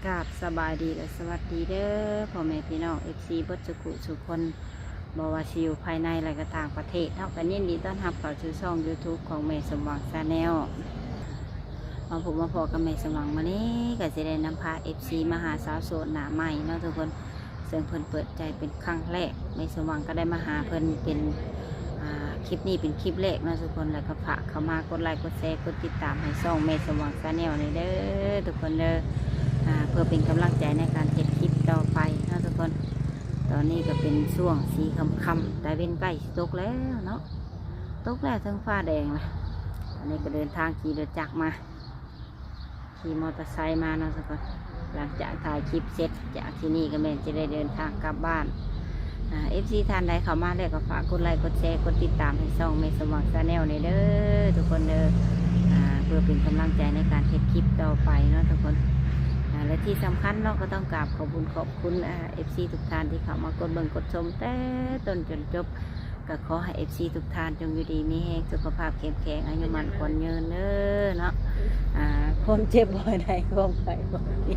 กราบสบายดีและสวัสดีเด้อพ่อแม่พี่น้องFCเบิดสุขุสุคนบว่าสิอยู่ภายในและก็ต่างประเทศเท่ากันยินดีต้อนรับเข้าสู่ช่อง YouTube ของแม่สมหวังชาแนลมาผมมาพอกับแม่สมหวังมานี้ก็จะได้นำพา FC มาหาสาวโสดหน้าใหม่เนาะทุกคนซึ่งเพิ่นเปิดใจเป็นครั้งแรกแม่สมหวังก็ได้มาหาเพิ่นเป็นคลิปนี้เป็นคลิปแรกเนาะทุกคนแล้วก็ฝากเข้ามากดไลค์กดแชร์กดติดตามให้ช่องแม่สมหวังชาแนลนี่เด้อทุกคนเด้อเพื่อเป็นกำลังใจในการเก็บคลิปต่อไปนะทุกคนตอนนี้ก็เป็นช่วงสีค่ำๆแต่เป็นใกล้ตกแล้วเนาะตกแล้วทั้งฟ้าแดงนะอันนี้ก็เดินทางขี่รถจักรมาขี่มอเตอร์ไซค์มาเนาะทุกคนหลังจากถ่ายคลิปเสร็จจากที่นี่ก็แม่จะได้เดินทางกลับบ้านFC ท่านใดเข้ามาแล้วก็ฝากกดไลค์กดแชร์กดติดตามให้ช่องแม่สมหวังชาแนลนี่เด้อทุกคนเด้อเพื่อเป็นกำลังใจในการเก็บคลิปต่อไปเนาะทุกคนและที่สำคัญเราก็ต้องกราบขอบคุณFC ทุกท่านที่เข้ามากดเบิ่งกดชมแต่ต้นจนจบก็ขอให้ FC ทุกท่านจงอยู่ดีมีแรงสุขภาพเข้มแข็งอายุมั่นขวัญยืนเด้อเนาะความเจ็บบ่อยใดความไข้บ่มี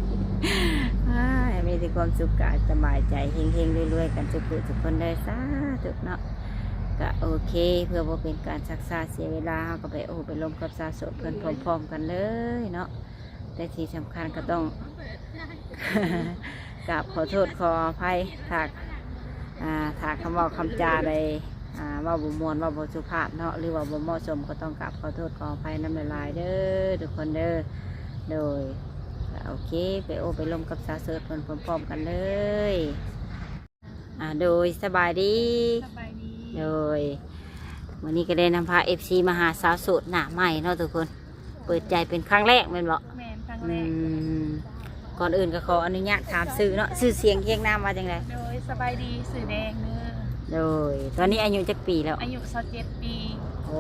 มีแต่ความสุขกายสบายใจเฮงๆรวยๆกันทุกคนได้สาธุเนาะก็โอเคเพื่อว่าเป็นการซักษาเสียเวลาเราก็ไปลมกับสาวโสดเพื่อนพร้อมๆกันเลยเนาะแต่ที่สำคัญก็ต้อง กราบขอโทษขออภัยถ้าคำว่าคำจาใดว่าบุมวนว่าบุสุภาพเนาะหรือว่าบุเหมาะสมก็ต้องกราบขอโทษขออภัยน้ำลายเด้อทุกคนเด้อโดยโอเคไปลมกับสาวโสดเพื่อนพร้อมๆกันเลยโดยสบายดีโดยวันนี้ก็ได้นำพา FC มาหาสาวโสดหน้าใหม่เนาะทุกคนเปิดใจเป็นครั้งแรกแม่นบ่ก่อนอื่นก็ขออนุญาตถามชื่อเนาะชื่อเสียงเรียงนามว่าจังไดโดยสบายดีสื่อแดงเนื้อโดยตอนนี้อายุจักปีแล้วอายุ27 ปีโอ้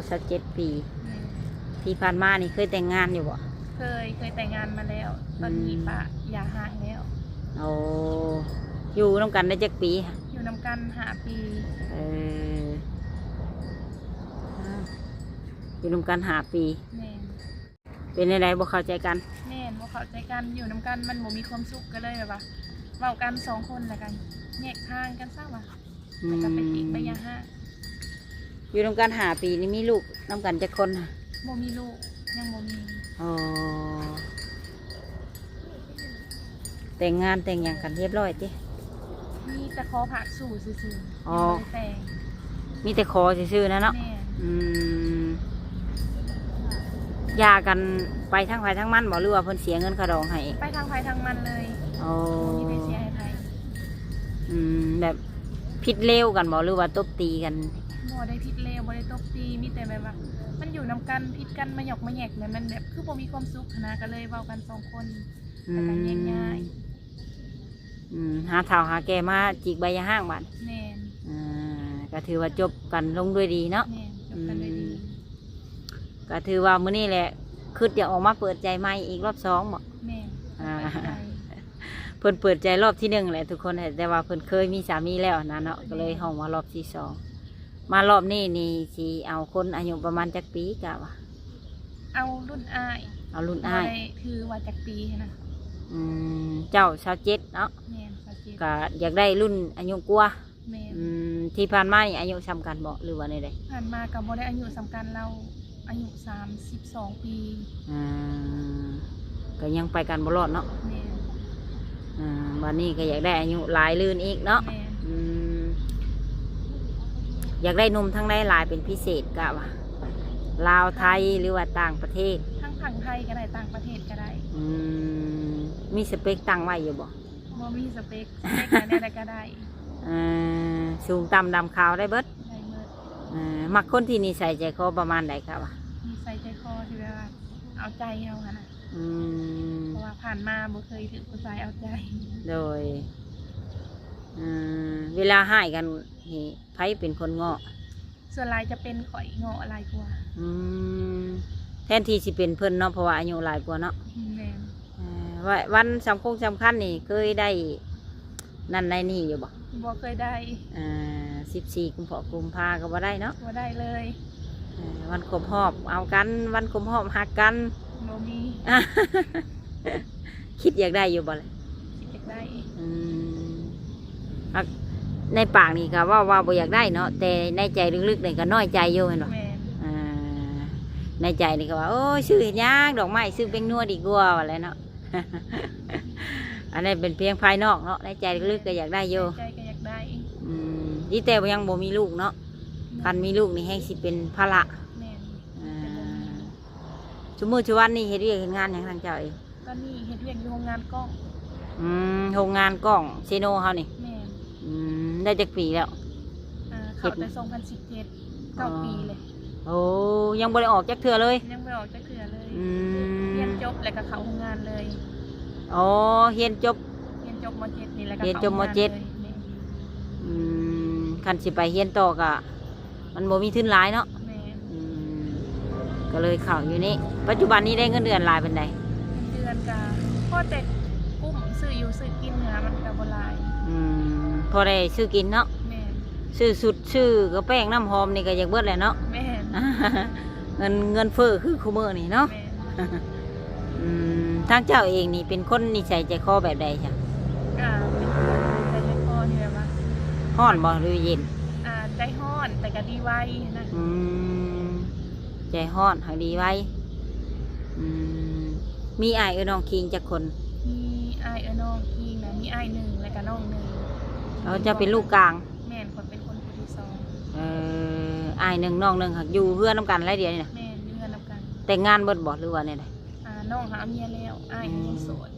27 ปีที่ผ่านมานี่เคยแต่งงานอยู่บ่เคยแต่งงานมาแล้วตอนนี้ปะอย่าห่างแล้วโอ้อยู่นำกันได้จักปีอยู่นำกัน5 ปีอยู่นำกัน5 ปีแม่เป็นอะไรบ่เข้าใจกันแม่บ่เข้าใจกันอยู่นำกันมันบ่มีความสุขก็เลยแบบว่าเว้ากัน2 คนแล้วกันแยกทางกันซะว่ะแล้วก็ไปอีกไปอย่าห่างอยู่นำกัน5 ปีนี่มีลูกนำกันจักคนบ่มีลูกยังบ่มีอ๋อแต่งงานแต่งอย่างกันเรียบร้อยติมีแต่ขอผักสู่ซื่อๆอ๋อแต่งมีแต่ขอซื่อๆนะเนาะยากันไปทั้งไผทั้งมันบอกหรือว่าเพิ่นเสียเงินค่าดองให้ไปทางไผทางมันเลยโอ้มีแต่เสียให้ไผแบบผิดเลวกันบอกหรือว่าตบตีกันบ่ได้ผิดเลวบ่ได้ตบตีมีแต่แบบว่ามันอยู่นำกันผิดกันมาหยอกมาแยกเนี่ยมันแบบคือบ่มีความสุขนะก็เลยเว้ากัน2 คนแต่กันง่ายหาเท่าหาแก่มาจิกใบยาห้างบัดแม่นก็ถือว่าจบกันลงด้วยดีเนาะแม่นจบกันด้วยดีก็ถือว่ามื้อนี้แหละคือจะออกมาเปิดใจใหม่อีกรอบ2บ่แม่เพิ่นเปิดใจรอบที่1แหละทุกคนแต่ว่าเพิ่นเคยมีสามีแล้วนะเนาะก็เลยห้องมารอบที่2มารอบนี้นี่สิเอาคนอายุประมาณจักปีกะว่าเอารุ่นอ้ายเอารุ่นอ้ายถือว่าจักปีนะเจ้า27เนาะแม่น27ก็อยากได้รุ่นอายุกว่าแม่นที่ผ่านมาอายุซ้ำกันบ่หรือว่าใดๆผ่านมาก็บ่ได้อายุสำคัญเราอายุ32 ปีก็ยังไปกันบ่รอดเนาะแม่วันนี้ก็อยากได้อายุหลายลื่นอีกเนาะอยากได้นมทั้งได้หลายเป็นพิเศษกะว่าลาวไทยหรือว่าต่างประเทศทั้งฝั่งไทยก็ได้ต่างประเทศก็ได้มีสเปคตั้งไว้อยู่บ่มีสเปคอะไรก็ได้สูงต่ำดำขาวได้เบิดมักคนที่นิสัยใจคอประมาณไหนครับวะนิสัยใจคอที่แบบว่าเอาใจเราค่ะนะเพราะว่าผ่านมาบ่เคยถึงผู้ชายเอาใจโดยเวลาให้กันนี่ไผเป็นคนเงาะส่วนลายจะเป็นข่อยเงาะลายกว่าแทนที่สิเป็นเพิ่นเนาะเพราะว่าอายุหลายกว่าเนาะแม่วันสำคัญนี่เคยได้นั่นในนี่อยู่บ่เคยได้14 กุมภาก็บ่ได้เนาะบ่ได้เลยวันครบรอบเอากันวันครบรอบหักกันบ่มี คิด คิดอยากได้อยู่บ่ล่ะ คิดอยากได้ อืมอ่ะในปากนี่ก็ว่าบ่อยากได้เนาะแต่ในใจลึกๆนี่ก็น้อยใจอยู่เห็นบ่ แม่น อ่าในใจนี่ก็ว่าโอ้ยซื้อเฮ็ดหยังดอกไม้ซื้อเป็นนัวดีกว่าว่าแล้วเนาะ อันนี้เป็นเพียงภายนอกเนาะในใจลึกๆก็อยากได้อยู่ ใจก็อยากได้ อืมดีแต่ว่ายังบ่มีลูกเนาะคันมีลูกนี่แฮงสิเป็นภาระ แม่น อ่าชั่วโมงชั่ววันนี่เฮ็ดเวียกเฮ็ดงานหยังทางเจ้าเอง ตอนนี้เฮ็ดเวียกอยู่โรงงานกล้อง โรงงานกล้องเซโนเฮานี่ แม่น ได้จักปีแล้ว เข้าแต่2017 9 ปีเลย โอ้ยังบ่ได้ออกจักเทื่อเลย ยังไม่ออกจากเถื่อเลย อืม เรียนจบแล้วก็เข้าโรงงานเลย อ๋อเรียนจบ เรียนจบม .7 นี่แล้วก็ เรียนจบม ข้าโรงงาน .7 เลยแม่น คันสิไปเรียนต่อก็มันบ่มีทุนหลายเนาะ แม่น อืมก็เลยเข้าอยู่นี่ปัจจุบันนี้ได้เงินเดือนหลายปานใด เดือนก็พอแต่กุ้มซื้ออยู่ซื้อกินเหนือมันก็บ่หลาย พอได้ซื้อกินเนาะ แม่น ซื้อสุดซื้อกระแป้งน้ำหอมนี่ก็อยากเบิดแหละเนาะ แม่น เงินเฟ้อคือคุมื้อนี่เนาะ แม่น ทางเจ้าเองนี่เป็นคนนิสัยใจคอแบบใดจ้ะ เป็นคนใจคอที่แบบว่า ร้อนบ่หรือเย็น ใจฮ้อนแต่ก็ดีไวนะ ใจร้อนหาดีไว้มีอ้ายน้องคิงจักคน มีอ้ายน้องพี่นะมีอ้ายหนึ่งแล้วก็น้องหนึ่ง เขาจะเป็นลูกกลาง แม่นคนเป็นคนผู้ที่สอง อ้ายหนึ่งน้องหนึ่งหักอยู่เพื่อนน้ำกันไรเดียวนี่นะ แม่นเพื่อนนำกัน แต่งงานเบิดบ่หรือว่าเนี่ย น้องหาเมียแล้วอ้ายยังโสด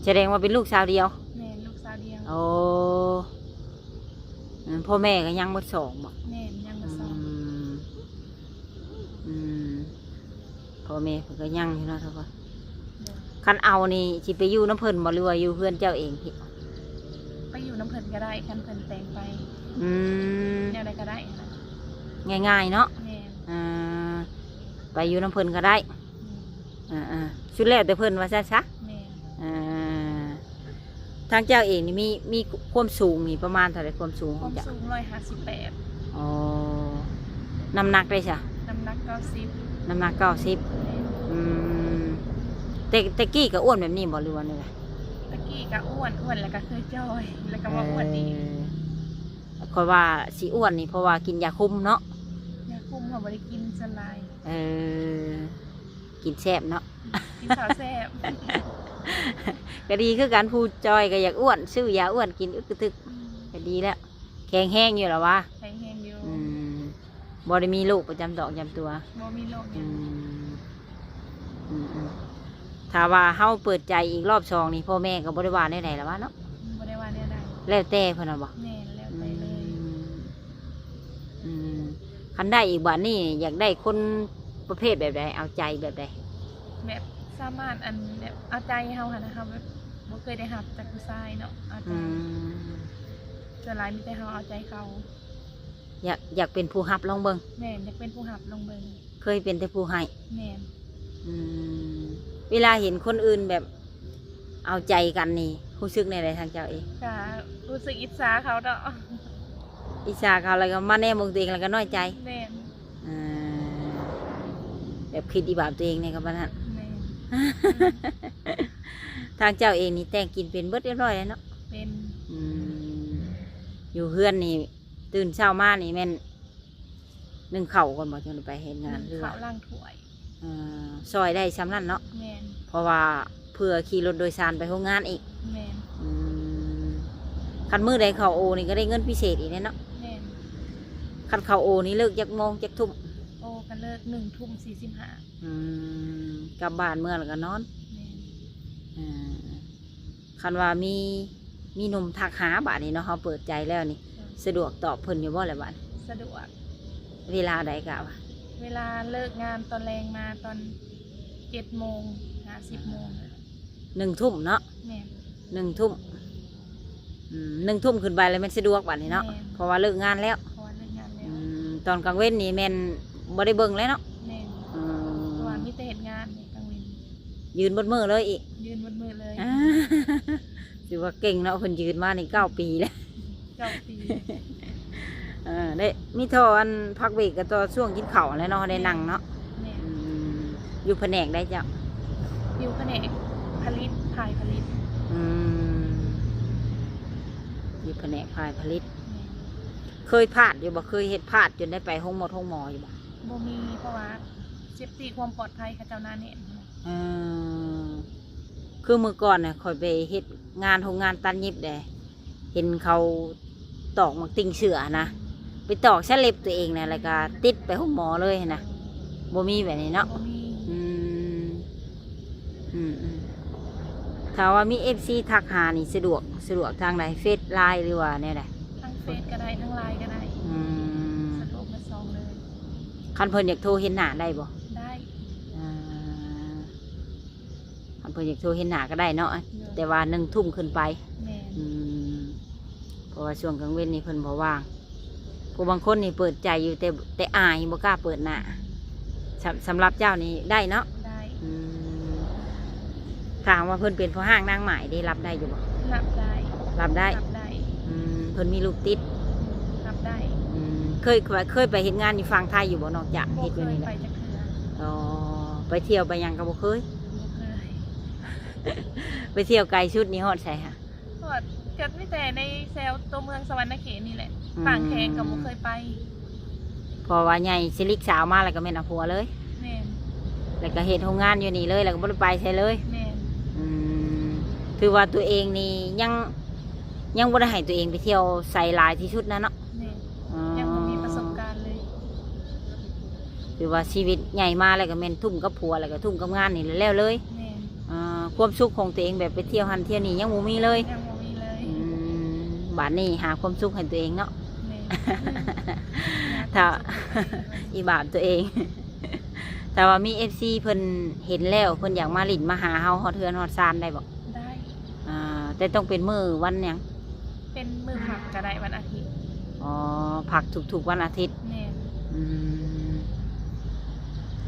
แสดงว่าเป็นลูกสาวเดียว แม่นลูกสาวเดียว โอ้พ่อแม่ก็ยังหมดสองบ่ แม่นยังบ่สอง พ่อแม่เพิ่นก็ยังอยู่เนาะทุกคนคันเอานี่สิไปอยู่น้ำเพิ่นบ่หรือว่าอยู่เพื่อนเจ้าเองพี่ ไปอยู่น้ำเพิ่นก็ได้คันเพิ่นแต่งไปแนวใดก็ได้นะ ง่ายๆเนาะ แม่น ไปอยู่น้ำเพิ่นก็ได้ชุดแรกแต่เพิ่นว่าซะ แม่น ทางเจ้าเองนี่มีความสูงนี่ประมาณเท่าไหร่ความสูง ค ขอ วาง ม เจ้า สูง158 อ๋อน้ำหนักได้จ้ะ น้ำหนัก90 น้ำหนัก90 แม่น แต่กี้ก็อ้วนแบบนี้บ่หรือว่านี่แหละ ตะกี้ก็อ้วนแล้วก็เคยจอยแล้วก็มาอ้วนอีก คอยว่าสิอ้วนนี่เพราะว่ากินยาคุมเนาะ ยาคุมเขาบ่ได้กินสลาย กินแซ่บเนาะ กินข้าวแซ่บ ก็ดีคือการพูดจอยก็อยากอ้วนซื้อยาอ้วนกินอึกกระทึกก็ดีแล้วแข็งแห้งอยู่แล้ววะ แห้งๆอยู่ บ่ได้มีลูกประจำตัวประจำตัว บ่มีโรคห อื ยัง มถ้าว่าเฮาเปิดใจอีกรอบสองนี่พ่อแม่ก็บ่ได้ว่าได้ไหนแล้ววะเนาะ บ่ได้ว่าแนวใด แล้วแต่เพิ่นน่ะบ่ แม่นแล้วไปเลย คันได้อีกบัดนี้อยากได้คนประเภทแบบใดเอาใจแบบใด แบบสามารถอันแบบเอาใจเฮาหั่นนะคะแบบบ่เคยได้รับจากผู้ชายเนาะเอาใจส่วนหลายมีแต่เฮาเอาใจเขา อยากเป็นผู้รับลองเบิ่ง แม่นอยากเป็นผู้รับลงเบิ่ง เคยเป็นแต่ผู้ให้ แม่น เวลาเห็นคนอื่นแบบเอาใจกันนี่รู้สึกในใดทางเจ้าเอง ก็รู้สึกอิจฉาเขาเนาะ อิจฉาเขาแล้วก็มาแน่มองตัวเองแล้วก็น้อยใจ แม่น แบบคิดอีบาปตัวเองในกับนั้น แม่น ทางเจ้าเองนี่แต่งกินเป็นเบิดเรียบร้อยแล้วเนาะ เป็น อยู่เพื่อนนี่ตื่นเช้ามานี่แม่นนึ่งเข่าวก่อนบอกจนไปเห็นงานหรือ เขา ว่า ล่างถ้วย ซอยได้ซ้ำนั่นเนาะ แม่น เพราะว่าเพื่อขี่รถโดยสารไปโรงงานอีก แม่น คันมือใดเขาโอนี่ก็ได้เงินพิเศษอีกแน่เนาะ แม่น คันเขาโอนี่เลิกจักโมงจักทุ่ม โอ้กันเลิก1:45 กลับบ้านเมื่อแล้วก็นอน แม่น คันว่ามีหนุ่มทักหาบาดนี้เนาะเขาเปิดใจแล้วนี่สะดวกตอบเพิ่นอยู่บ่แหละบาด สะดวก เวลาใดกะวะ เวลาเลิกงานตอนแรงมาตอน7 โมง10 โมง 1 ทุ่มเนาะ แม่น 1 ทุ่ม1 ทุ่มขึ้นไปแล้วแมันสะดวกบาดนี้เนาะ แม่น เพราะว่าเลิกงานแล้ว เพราะว่าเลิกงานแล้ว ตอนกลางเว้นนี่แม่นบ่ได้เบิ่งแล้วเนาะ แม่นเพราะว่ามีแต่เหตุงานในกลางวัน ยืนบนมือเลยอีก ยืนบนมือเลย ถือว่าเก่งเนาะคนยืนมาใน9 ปีแล้ว 9 ปี ได้มีทออันพักเบรกกับตัวช่วงกินข้าวแล้วเนาะได้นั่งเนาะ แม่น อยู่แผนกได้จ้ะ อยู่แผนกผลิตพา ผนกฝ่ายผลิตเคยพลาดอยู่บ่เคยเฮ็ดพลาดจนได้ไปห้องหมออยู่บ่ บ่มีเพราะว่าเซฟตี้ความปลอดภัยเขาเจ้าหน้าเน้น คือเมื่อก่อนน่ะคอยไปเฮ็ดงานโรงงานตัดเย็บได้เห็นเขาตอกหมักติ่งเสือนะไปตอกเส้นเล็บตัวเองนะแล้วก็ติดไปห้องหมอเลยนะบ่มีแบบนี้เนาะ บ่มี อืมถ้าว่ามี FC ทักหานี่สะดวกทางไหนเฟซไลน์หรือว่าแนวใด ทั้งเฟซก็ได้ทั้งไลน์ก็ได้ อืม สะดวกมาซองเลย คันเพิ่นอยากโทรเห็นหน้าได้บ่ ได้ อ่าคันเพิ่นอยากโทรเห็นหน้าก็ได้เนาะแต่ว่า1 ทุ่มขึ้นไป แม่น อืมเพราะว่าช่วงกลางเว้นนี่เพิ่นบ่ว่างผู้บางคนนี่เปิดใจอยู่แต่อายบ่กล้าเปิดหน้าสำหรับเจ้านี่ได้เนาะ ได้ อืมถามว่าเพิ่นเป็นพ่อห้างนางหมายได้รับได้อยู่บ่ รับได้ รับได้ รับได้ เพิ่นมีลูกติด รับได้ เคยไปเฮ็ดงานอยู่ฝั่งไทยอยู่บ่นอกจาก บ่ เฮ็ด เค อยู่ ย นี่ ไป นะ จักเทื่อ อ๋อไปเที่ยวไปหยังก็บ่เคย บ่เคย ไปเที่ยวไกลชุดนี้ฮอดใส่ค่ะ ก็เกิดไม่แต่ในแซวตัวเมืองสวรรณเขตนี่แหละ อืม ปางแขงก็บ่เคยไป พอว่าใหญ่สิลิกสาวมาแล้วก็แม่นเอาผัวเลย แม่น แล้วก็เฮ็ดโรงงานอยู่นี่เลยแล้วก็บ่ได้ไปใช่เลย แม่น อืมถือว่าตัวเองนี่ยังบ่ได้ให้ตัวเองไปเที่ยวใส่หลายที่สุดนะเนาะ แม่น อ๋อ ยังบ่มีประสบการณ์เลย ถือว่าชีวิตใหญ่มาแล้วก็แม่นทุ่มกับผัวแล้วก็ทุ่มกับงานนี่แล้วเลย แม่น ความสุขของตัวเองแบบไปเที่ยวหันเที่ยวนี่ยังบ่มีเลย ยังบ่มีเลย บาดนี้หาความสุขให้ตัวเองเนาะ แม่น ถ้า อีบาปตัวเอง แต่ว่ามี FC เพิ่นเห็นแล้วเพิ่นอยากมาลิ้นมาหาเฮาฮอดเทือนฮอดซานได้บ่ ได้ แต่ต้องเป็นมื้อวันหยัง เป็นมือผักก็ได้วันอาทิตย์ อ๋อผักทุกๆวันอาทิตย์ แม่น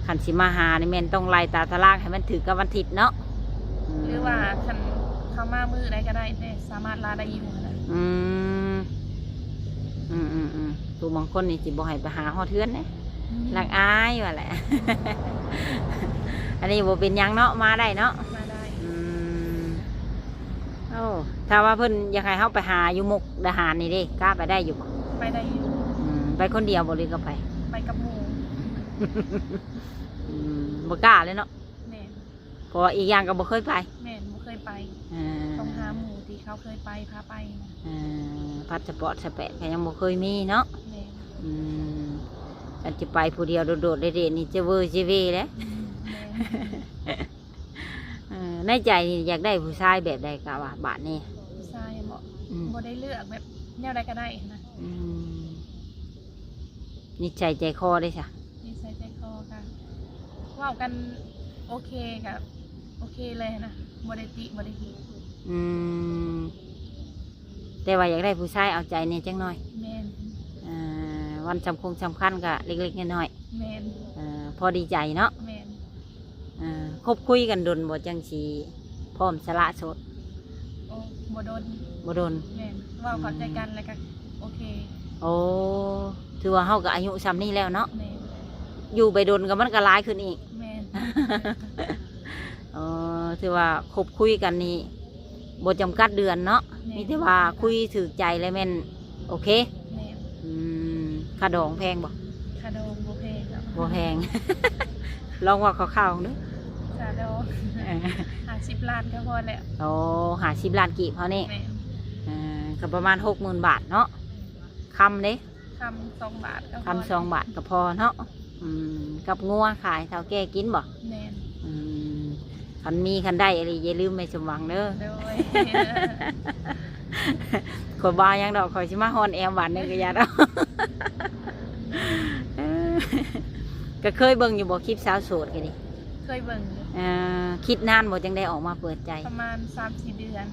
ขันสิมาหานี่แม่นต้องไล่ตาตารางให้มันถือกับวันอาทิตย์เนาะ หรือว่าคันเข้ามามือใดก็ได้แต่สามารถลาได้อยู่นะ ตัวบางคนนี่สิบ่ให้ไปหาฮอดเทือนเนี่ยรักอายว่าแหละ อันนี้บ่เป็นหยังเนาะมาได้เนาะ มาได้ โอ้ถ้าว่าเพิ่นอยากให้เฮาไปหาอยู่มุกดาหารนี่เด้กล้าไปได้อยู่บ่ ไปได้อยู่ ไปคนเดียวบ่หรือก็ไป ไปกับหมู่ บ่กล้าเลยเนาะ แม่น เพราะว่าอีกอย่างก็บ่เคยไป แม่นบ่เคยไป อ่า ต้องหาหมู่ที่เขาเคยไปพาไปนะ พาสปอร์ตสเปะก็ยังบ่เคยมีเนาะ แม่น กันจะไปผู้เดียวโดดๆเด่นๆนี่จะเวอร์จะเวแล้ว แม่น ในใจนี่อยากได้ผู้ชายแบบใดกะว่าบาทนี่ ผู้ชายเหมาะ อืม บ่ได้เลือกแบบแนวใดก็ได้นะ นิสัยใจคอได้จ้ะ นิสัยใจคอกันเว้ากันโอเคกับโอเคเลยนะบ่ได้ติบ่ได้หิ แต่ว่าอยากได้ผู้ชายเอาใจเนี่ยจังหน่อย แม่น วันสำคัญก็เล็กๆน้อย แม่น ๆพอดีใจเนาะ แม่น คบคุยกันดนบ่จังสีพร้อมสละโสด โอ้บ่โดน บ่ดน แม่นเว้าเข้าใจกันแล้วก็โอเค โอ้ถือว่าเฮาก็อายุซ้ำนี้แล้วเนาะ แม่น อยู่ไปดนก็มันก็ร้ายขึ้นอีก แม่น ถือว่าคบคุยกันนี่บทจำกัดเดือนเนาะมีแต่ว่าคุยถือใจแล้วแม่นโอเค แม่น ค่าดองแพงบ่ คาโดงบ่เพครับ บ่แพง ลองว่าข้าวๆเด้อ คาโดง50 ล้านก็พอแล้ว โอ้50 ล้านกีบเขานี่ แม่น ก็ประมาณ 60,000 บาทเนาะคำเด้ คำ2 บาทก็พอ คำ2 บาทก็พอเนาะกับงัวขายเท่าแก่กินบ่ แม่น คันมีคันได้อะไรอย่าลืมไม่สมหวังเด้อ โดย ขอยบายังดอกขอยสิมาฮอนแอมหวานนึงก็อย่าดอก ก็เคยเบิ่งอยู่บ่คลิปสาวโสดกันดิ เคยเบิ่งอยู่ คิดนานบ่จังได้ออกมาเปิดใจ ประมาณ 3-4 เดือน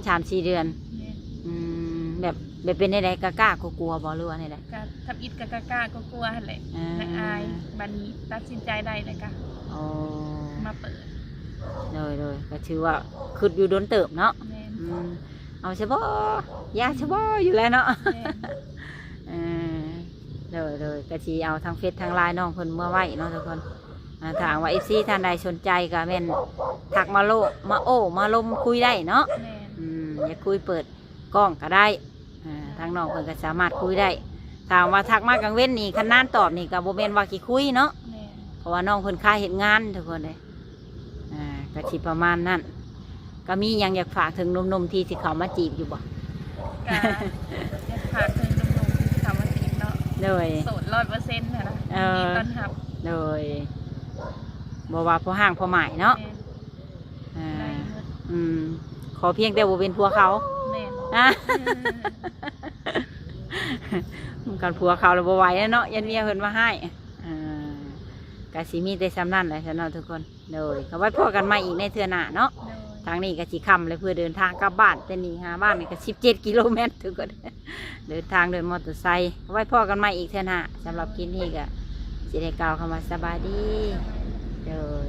3-4 เดือน แม่น แบบเป็นได้กล้ากลัวๆบ่หรือว่าได ก็ทับอิดกับกล้าๆก็กลัวหั่นแหละและอายบัดนี้ตัดสินใจได้แล้วก็ อ๋อ มาเปิด เลยก็ถือว่าคิดอยู่โดนเติบเนาะ แม่น เอาใช่บ่ยาใช่บ่อยู่แล้วเนาะ แม่น เลยก็สิเอาทางเฟซทางไลน์น้องเพิ่นเมื่อไว้เนาะทุกคนถามว่า FC ท่านใดสนใจก็แม่นทักมาโลมาโอ้มาลมคุยได้เนาะ แม่น อยากคุยเปิด กล้องก็ได้ทางน้องเพิ่นก็สามารถคุยได้ถามว่าทักมากลางเว้นนี่คันนานตอบนี่ก็บ่แม่นว่าขี้คุยเนาะ แม่ เพราะว่าน้องเพิ่นค่าเฮ็ดงานทุกคนเลยก็สิประมาณนั้นก็มีหยังอยากฝากถึงหนุ่มๆที่สิเข้ามาจีบอยู่บ่ ก็จะฝากถึงหนุ่มๆที่ทำมาจีบเนาะ เลย โสด100%นะ เออ ยินดีต้อนรับ เลยบ่ว่าพอห่างพอหมายเนาะ แม่น อ่า ได้หมด ขอเพียงแต่บ่เป็นผัวเขา แม่น อ่ะ มันกันผัวเขาแล้วบ่ไหวแล้วเนาะยันเมียเพิ่นมาให้ก็สิมีแต่ซ้ำนั่นแหละสำหรับทุกคนเลยก็ไว้พอกันใหม่อีกในเทื่อหน้าเนาะ โดย ทางนี้ก็สิค่ำเลยเพื่อเดินทางกลับบ้านแต่นี่หาบ้านนี่ก็17 กิโลเมตรทุกคน เดินทางโดยมอเตอร์ไซค์ไว้พอกันใหม่อีกเทื่อหน้าสำหรับคลิปนี้ก็สิได้กล่าวคำว่าสบายดีเลย